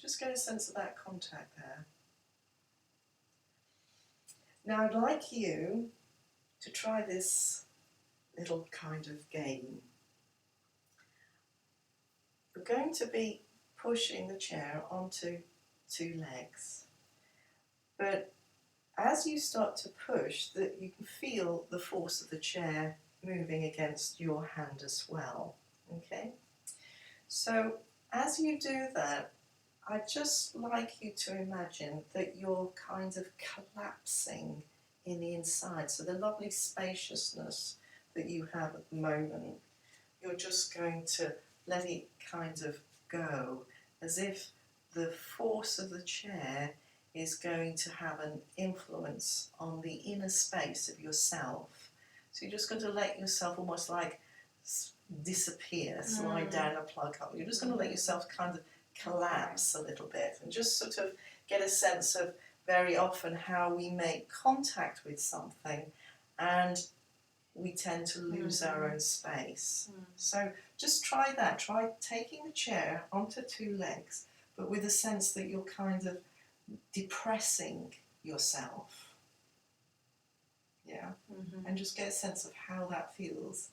Just get a sense of that contact there. Now I'd like you to try this little kind of game. You're going to be pushing the chair onto 2 legs, but as you start to push, that you can feel the force of the chair moving against your hand as well. Okay? So as you do that, I'd just like you to imagine that you're kind of collapsing in the inside. So the lovely spaciousness that you have at the moment, you're just going to let it kind of go, as if the force of the chair is going to have an influence on the inner space of yourself. So you're just going to let yourself almost like disappear, slide down a plug up. You're just going to let yourself kind of collapse a little bit and just sort of get a sense of very often how we make contact with something and we tend to lose our own space. So just try that. Try taking the chair onto 2 legs, but with a sense that you're kind of depressing yourself. Yeah? And just get a sense of how that feels.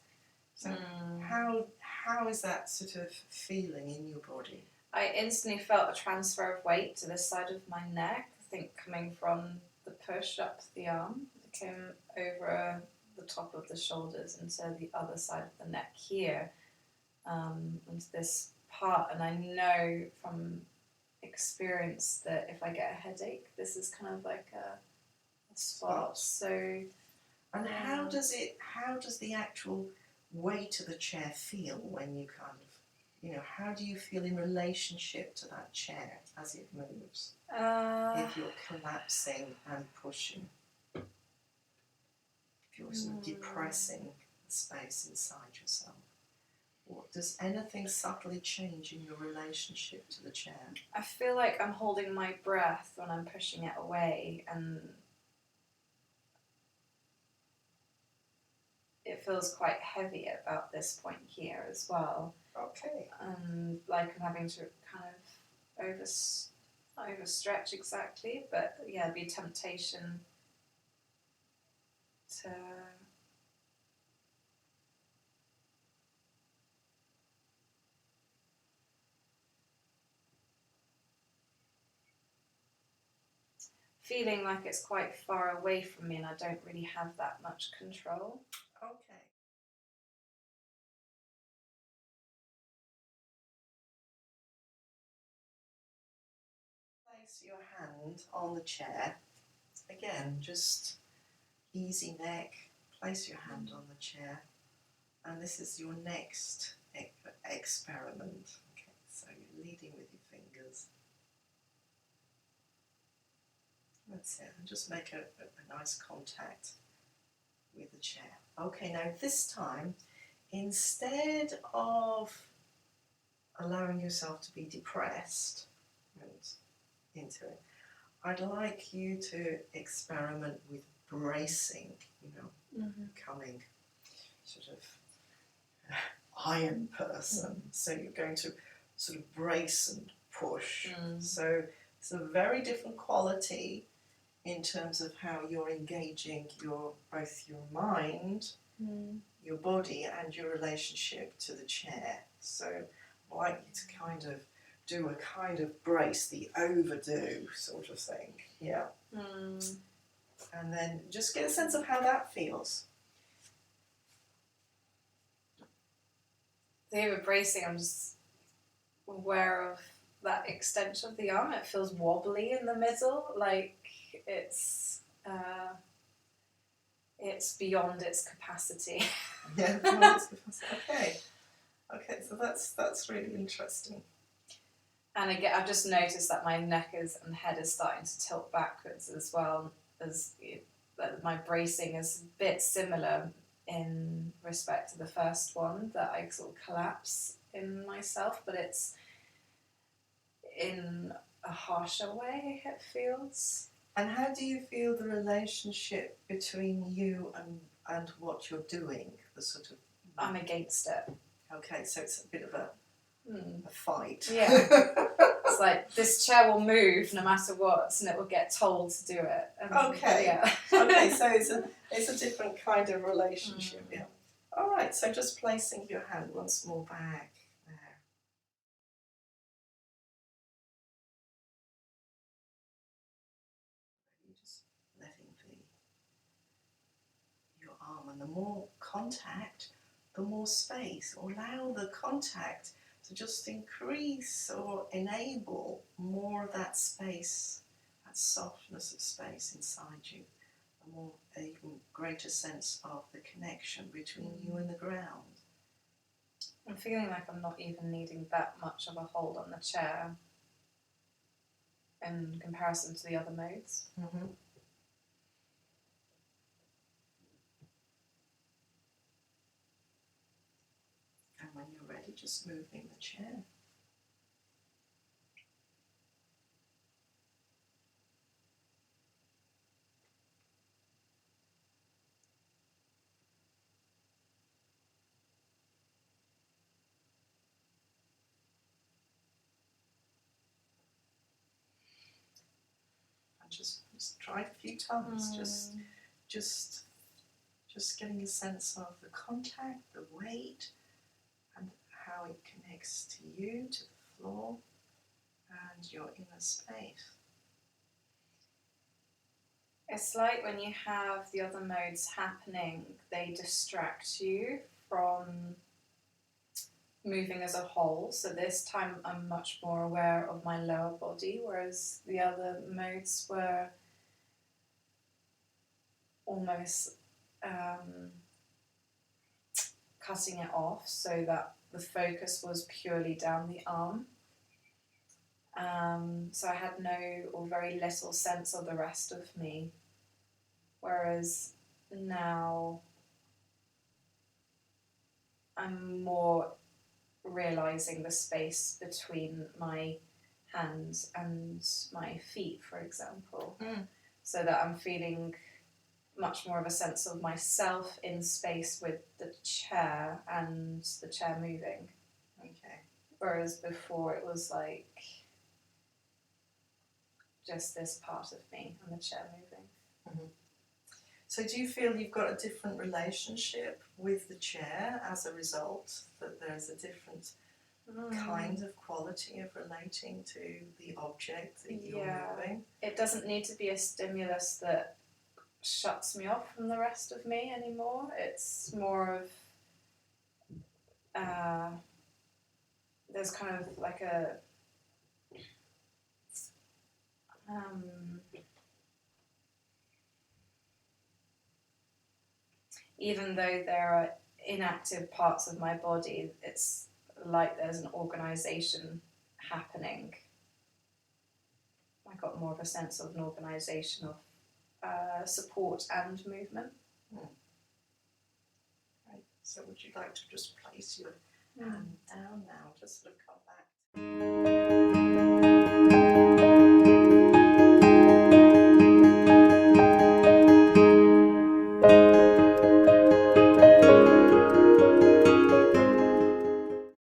So how is that sort of feeling in your body? I instantly felt a transfer of weight to this side of my neck, I think coming from the push up the arm. It came over the top of the shoulders into the other side of the neck here, into this part. And I know from experience that if I get a headache, this is kind of like a spot. So, and how does the actual weight of the chair feel when you kind of, how do you feel in relationship to that chair as it moves? If you're collapsing and pushing, if you're sort of depressing the space inside yourself, does anything subtly change in your relationship to the chair? I feel like I'm holding my breath when I'm pushing it away, and it feels quite heavy about this point here as well. Okay. Like I'm having to kind of overstretch exactly, but yeah, there'd be temptation to feeling like it's quite far away from me and I don't really have that much control. Okay. Place your hand on the chair. Again, just easy neck. Place your hand on the chair. And this is your next experiment. Okay, so you're leading with your fingers. That's it. And just make a nice contact with the chair. Okay, now this time, instead of allowing yourself to be depressed and into it, I'd like you to experiment with bracing, becoming sort of iron person. So you're going to sort of brace and push. So it's a very different quality in terms of how you're engaging both your mind, your body, and your relationship to the chair. So I'd like you to kind of do a kind of brace, the overdo sort of thing. Yeah. And then just get a sense of how that feels. The over bracing, I'm just aware of that extension of the arm. It feels wobbly in the middle, like it's beyond its capacity. Yeah, beyond its capacity. Okay, so that's really interesting. And again, I've just noticed that my neck and head is starting to tilt backwards as well, as my bracing is a bit similar in respect to the first one, that I sort of collapse in myself, but it's in a harsher way, it feels. And how do you feel the relationship between you and what you're doing? The sort of I'm against it. Okay, so it's a bit of a fight. Yeah. It's like, this chair will move no matter what, and it will get told to do it. And, Okay. Yeah. Okay, so it's a different kind of relationship, yeah. All right, so just placing your hand once more back there. You're just letting your arm, and the more contact, the more space. Allow the contact to just increase or enable more of that space, that softness of space inside you, a more even greater sense of the connection between you and the ground. I'm feeling like I'm not even needing that much of a hold on the chair in comparison to the other modes. Mm-hmm. And when you're ready, just moving the chair. And just try it a few times. Just getting a sense of the contact, the weight, and how it connects to you, to the floor, and your inner space. It's like when you have the other modes happening, they distract you from moving as a whole. So this time I'm much more aware of my lower body, whereas the other modes were almost cutting it off so that the focus was purely down the arm. So I had no or very little sense of the rest of me. Whereas now I'm more realising the space between my hands and my feet, for example. So that I'm feeling much more of a sense of myself in space with the chair and the chair moving. Okay. Whereas before it was like just this part of me and the chair moving. Mm-hmm. So do you feel you've got a different relationship with the chair as a result, that there's a different kind of quality of relating to the object that you're moving? It doesn't need to be a stimulus that shuts me off from the rest of me anymore. It's more of there's kind of like a even though there are inactive parts of my body, it's like there's an organisation happening. I got more of a sense of an organisation of support and movement. Right. So would you like to just place your hand down now, just sort of come back?